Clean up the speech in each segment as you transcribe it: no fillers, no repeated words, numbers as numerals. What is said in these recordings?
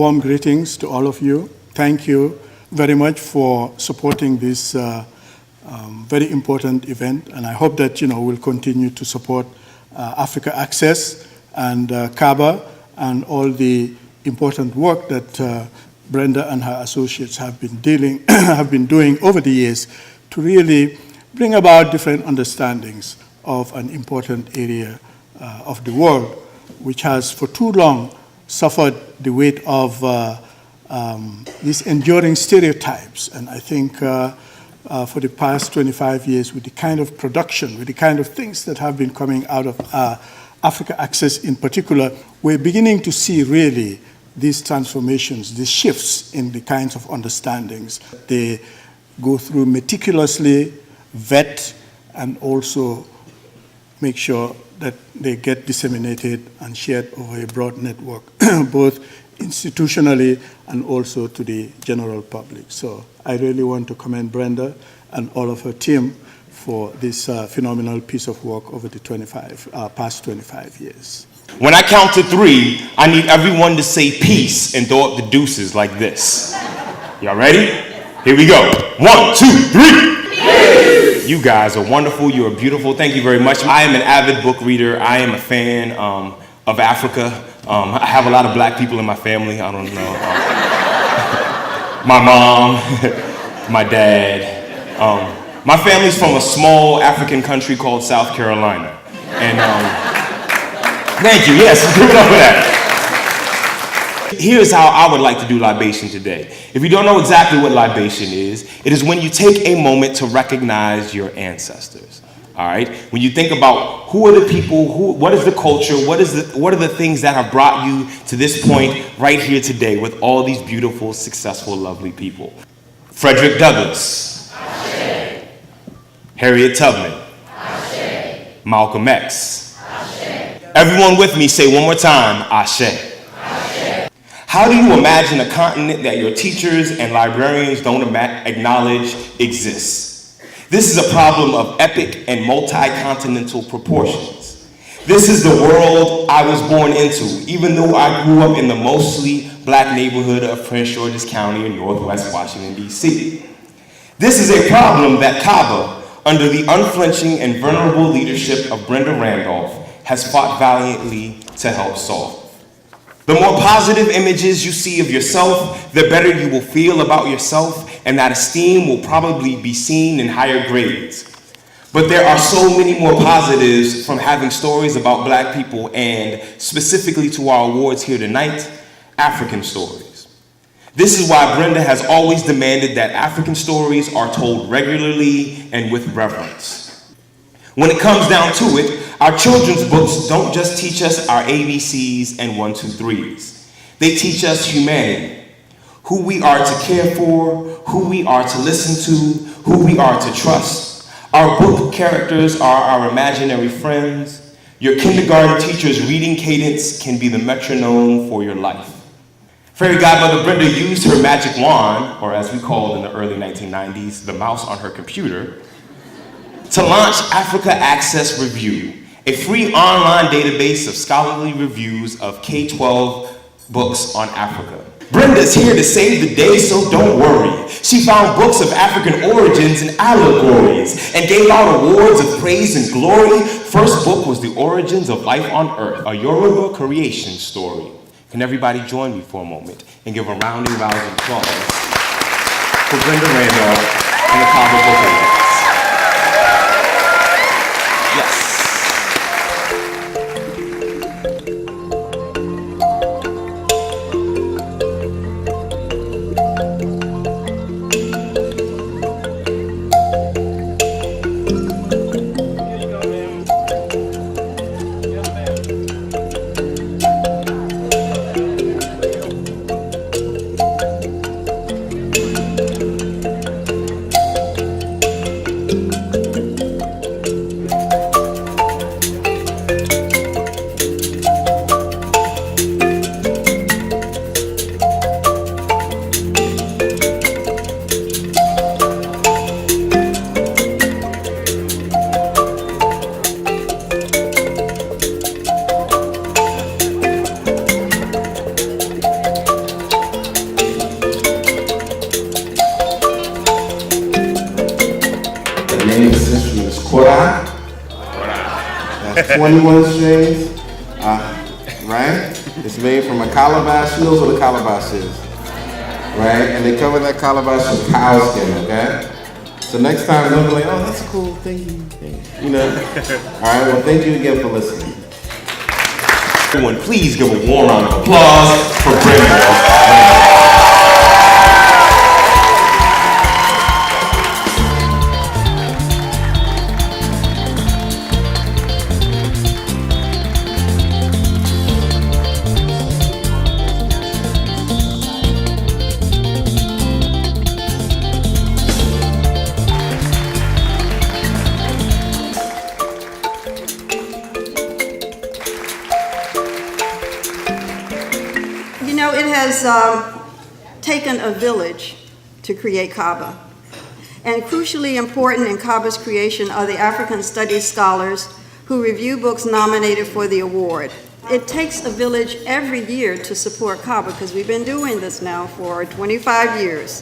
warm greetings to all of you. Thank you very much for supporting this very important event, and I hope that we'll continue to support Africa Access and CABA and all the important work that Brenda and her associates have been doing over the years to really bring about different understandings of an important area of the world, which has for too long suffered the weight of these enduring stereotypes. And I think for the past 25 years, with the kind of production, with the kind of things that have been coming out of Africa Access in particular, we're beginning to see really these transformations, these shifts in the kinds of understandings they go through meticulously, vet, and also make sure that they get disseminated and shared over a broad network, both institutionally and also to the general public. So I really want to commend Brenda and all of her team for this phenomenal piece of work over the past 25 years. When I count to 3, I need everyone to say peace and throw up the deuces like this. Y'all ready? Here we go. 1, 2, 3. Peace. You guys are wonderful. You are beautiful. Thank you very much. I am an avid book reader. I am a fan of Africa. I have a lot of black people in my family. I don't know. My mom, my dad. My family's from a small African country called South Carolina. And thank you. Yes, give it up for that. Here's how I would like to do libation today. If you don't know exactly what libation is, it is when you take a moment to recognize your ancestors. All right? When you think about who are the people, what is the culture, what are the things that have brought you to this point right here today with all these beautiful, successful, lovely people. Frederick Douglass. Ashe. Harriet Tubman. Ashe. Malcolm X. Ashe. Everyone with me, say one more time, Ashe. Ashe. How do you imagine a continent that your teachers and librarians don't acknowledge exists? This is a problem of epic and multi-continental proportions. This is the world I was born into, even though I grew up in the mostly black neighborhood of Prince George's County in Northwest Washington, D.C. This is a problem that CABA, under the unflinching and vulnerable leadership of Brenda Randolph, has fought valiantly to help solve. The more positive images you see of yourself, the better you will feel about yourself, and that esteem will probably be seen in higher grades. But there are so many more positives from having stories about black people, and specifically to our awards here tonight, African stories. This is why Brenda has always demanded that African stories are told regularly and with reverence. When it comes down to it, our children's books don't just teach us our ABCs and 1, 2, 3s. They teach us humanity, who we are to care for, who we are to listen to, who we are to trust. Our book characters are our imaginary friends. Your kindergarten teacher's reading cadence can be the metronome for your life. Fairy godmother Brenda used her magic wand, or as we called in the early 1990s, the mouse on her computer, to launch Africa Access Review, a free online database of scholarly reviews of K-12 books on Africa. Brenda's here to save the day, so don't worry. She found books of African origins and allegories and gave out awards of praise and glory. First book was The Origins of Life on Earth, a Yoruba creation story. Can everybody join me for a moment and give a round of applause for Brenda Randolph and the CABA Book Awards. Yes. name of this instrument is Kora. That's 21 strings, right? It's made from a calabash. Who knows what a calabash is? Right? And they cover that calabash with cow skin, okay? So next time, they'll be like, oh, that's cool, thank you. You know? All right, well, thank you again for listening. Everyone, please give a warm round of applause for Brenda. It has taken a village to create CABA. And crucially important in CABA's creation are the African Studies scholars who review books nominated for the award. It takes a village every year to support CABA because we've been doing this now for 25 years.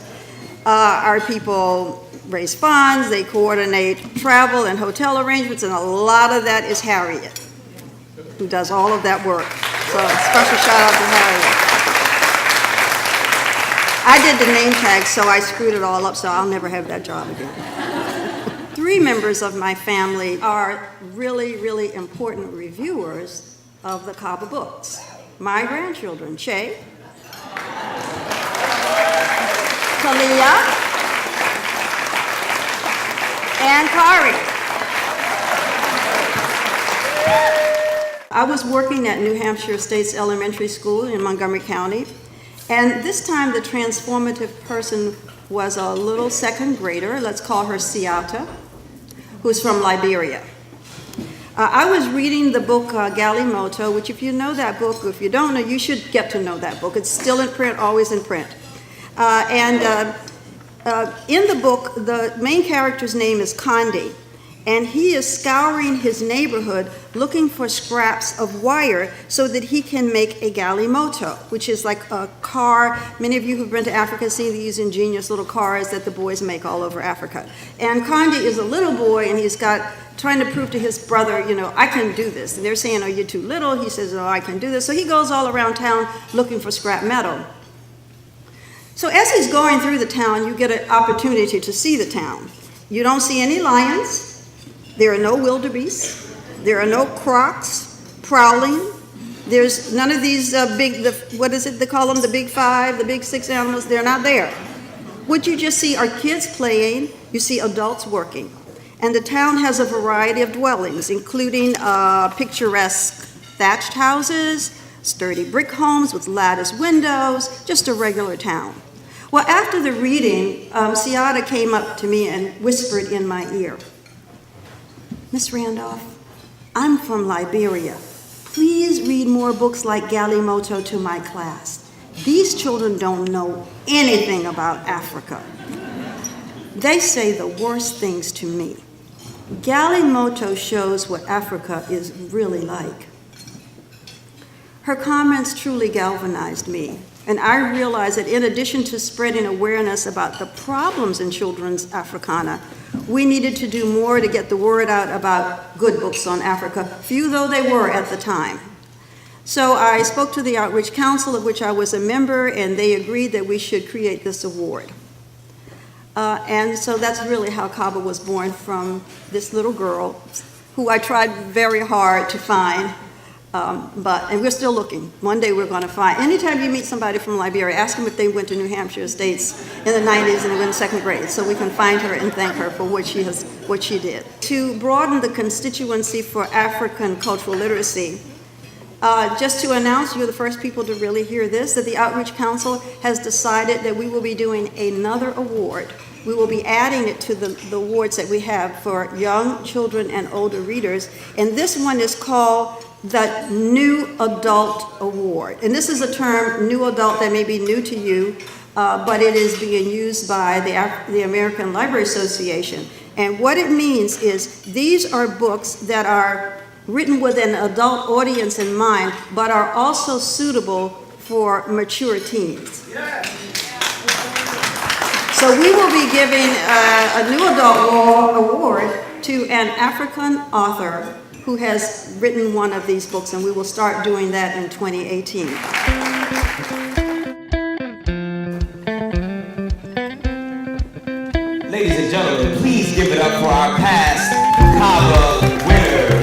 Our people raise funds, they coordinate travel and hotel arrangements, and a lot of that is Harriet, who does all of that work. So a special shout out to Harriet. I did the name tag, so I screwed it all up, so I'll never have that job again. 3 members of my family are really, really important reviewers of the CABA books. My grandchildren, Che, Kalia, and Kari. I was working at New Hampshire State's Elementary School in Montgomery County. And this time the transformative person was a little second grader, let's call her Siata, who's from Liberia. I was reading the book Galimoto, which if you know that book, or if you don't know, you should get to know that book. It's still in print, always in print. In the book, the main character's name is Kandi, and he is scouring his neighborhood looking for scraps of wire so that he can make a galimoto, which is like a car. Many of you who've been to Africa see these ingenious little cars that the boys make all over Africa. And Kandi is a little boy, and he's trying to prove to his brother, I can do this. And they're saying, oh, you're too little. He says, oh, I can do this. So he goes all around town looking for scrap metal. So as he's going through the town, you get an opportunity to see the town. You don't see any lions. There are no wildebeests. There are no crocs prowling. There's none of these what is it they call them, the big 5, the big 6 animals. They're not there. What you just see are kids playing. You see adults working. And the town has a variety of dwellings, including picturesque thatched houses, sturdy brick homes with lattice windows, just a regular town. Well, after the reading, Siata came up to me and whispered in my ear, Miss Randolph, I'm from Liberia. Please read more books like Galimoto to my class. These children don't know anything about Africa. They say the worst things to me. Galimoto shows what Africa is really like. Her comments truly galvanized me, and I realized that in addition to spreading awareness about the problems in children's Africana, we needed to do more to get the word out about good books on Africa, few though they were at the time. So I spoke to the Outreach Council, of which I was a member, and they agreed that we should create this award. And so that's really how CABA was born, from this little girl who I tried very hard to find. And we're still looking. One day we're going to find. Anytime you meet somebody from Liberia, ask them if they went to New Hampshire States in the 90s and they went in 2nd grade, so we can find her and thank her for what she did. To broaden the constituency for African cultural literacy, just to announce, you're the first people to really hear this, that the Outreach Council has decided that we will be doing another award. We will be adding it to the awards that we have for young children and older readers, and this one is called the New Adult Award. And this is a term, new adult, that may be new to you, but it is being used by the American Library Association. And what it means is these are books that are written with an adult audience in mind, but are also suitable for mature teens. So we will be giving a New Adult Award to an African author who has written one of these books, and we will start doing that in 2018. Ladies and gentlemen, please give it up for our past CABA winners.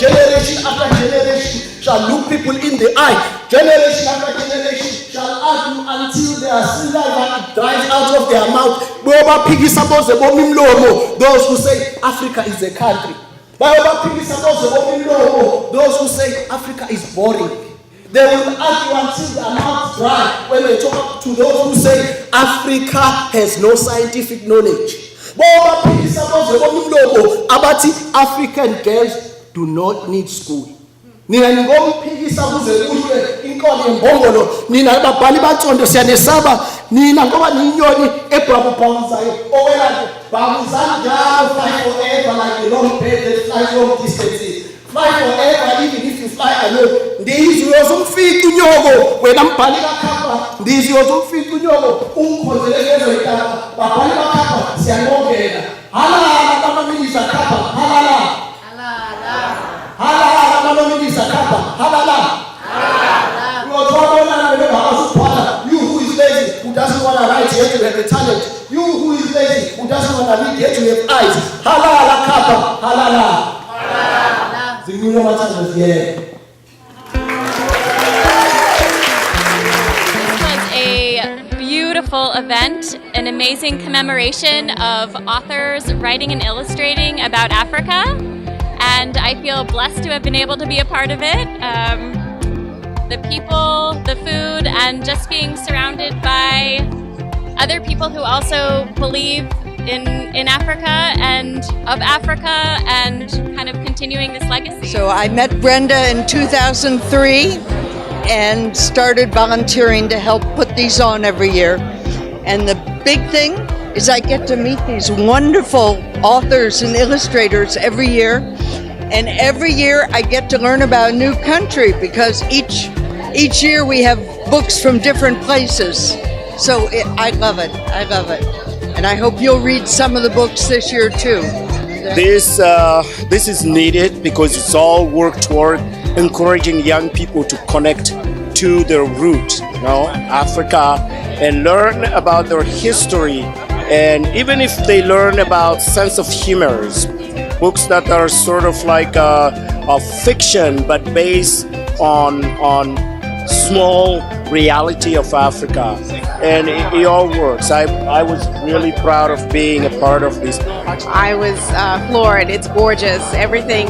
Generation after generation shall look people in the eye. Generation after generation shall argue until their saliva dries out of their mouth. Those who say Africa is a country. Those who say Africa is boring. They will argue until their mouths dry when they talk to those who say Africa has no scientific knowledge. African girls do not need school. Nina ngokuphikisa kuze kuhlwe inkolo yembongolo, nina babhali bacondo siyanesaba, nina ngoba ninyoni ebhabubhamuzayo okwelapho babuzana njalo, fly forever like a long bird that flies long distances. Fly forever even if you fly alone. Ndizi uyozumfika unyoko wena mbhali kakhapha, ndizi uyozumfika unyoko umkhonzelelezo itaba babhali bakhapha siyangongela. Halala bamaminisa khapha, halala. You who is lazy, who doesn't want to write, yet you have the talent. You who is lazy, who doesn't want to read, yet you have eyes. Halala kapa, halala. Zingulo matando yeah. A beautiful event, an amazing commemoration of authors writing and illustrating about Africa, and I feel blessed to have been able to be a part of it. The people, the food, and just being surrounded by other people who also believe in Africa and of Africa and kind of continuing this legacy. So I met Brenda in 2003 and started volunteering to help put these on every year. And the big thing is I get to meet these wonderful authors and illustrators every year. And every year I get to learn about a new country because each year we have books from different places. So I love it. And I hope you'll read some of the books this year too. This is needed because it's all work toward encouraging young people to connect to their roots, Africa, and learn about their history. And even if they learn about sense of humors, books that are sort of like a fiction but based on small reality of Africa, and it all works. I was really proud of being a part of this. I was floored. It's gorgeous. Everything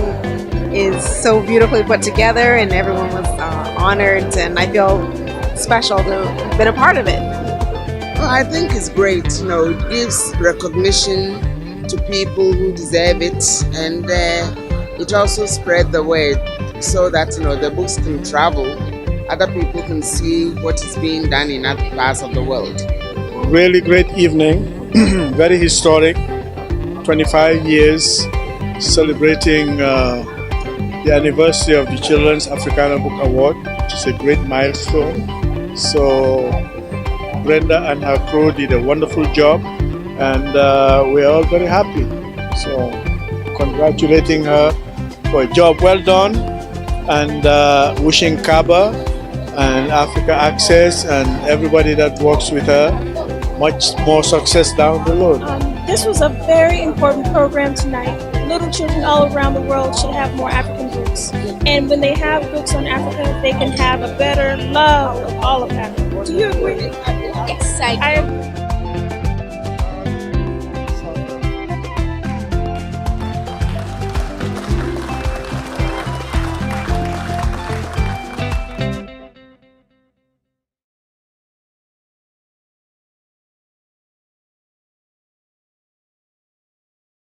is so beautifully put together, and everyone was honored, and I feel special to have been a part of it. Well, I think it's great. It gives recognition to people who deserve it, and it also spread the word so that the books can travel. Other people can see what is being done in other parts of the world. Really great evening, very historic. 25 years celebrating the anniversary of the Children's Africana Book Award, which is a great milestone. So Brenda and her crew did a wonderful job, and we're all very happy. So congratulating her for a job well done, and wishing CABA and Africa Access and everybody that works with her much more success down the road. This was a very important program tonight. Little children all around the world should have more African books. And when they have books on Africa, they can have a better love of all of Africa. Do you agree? Yes, I do.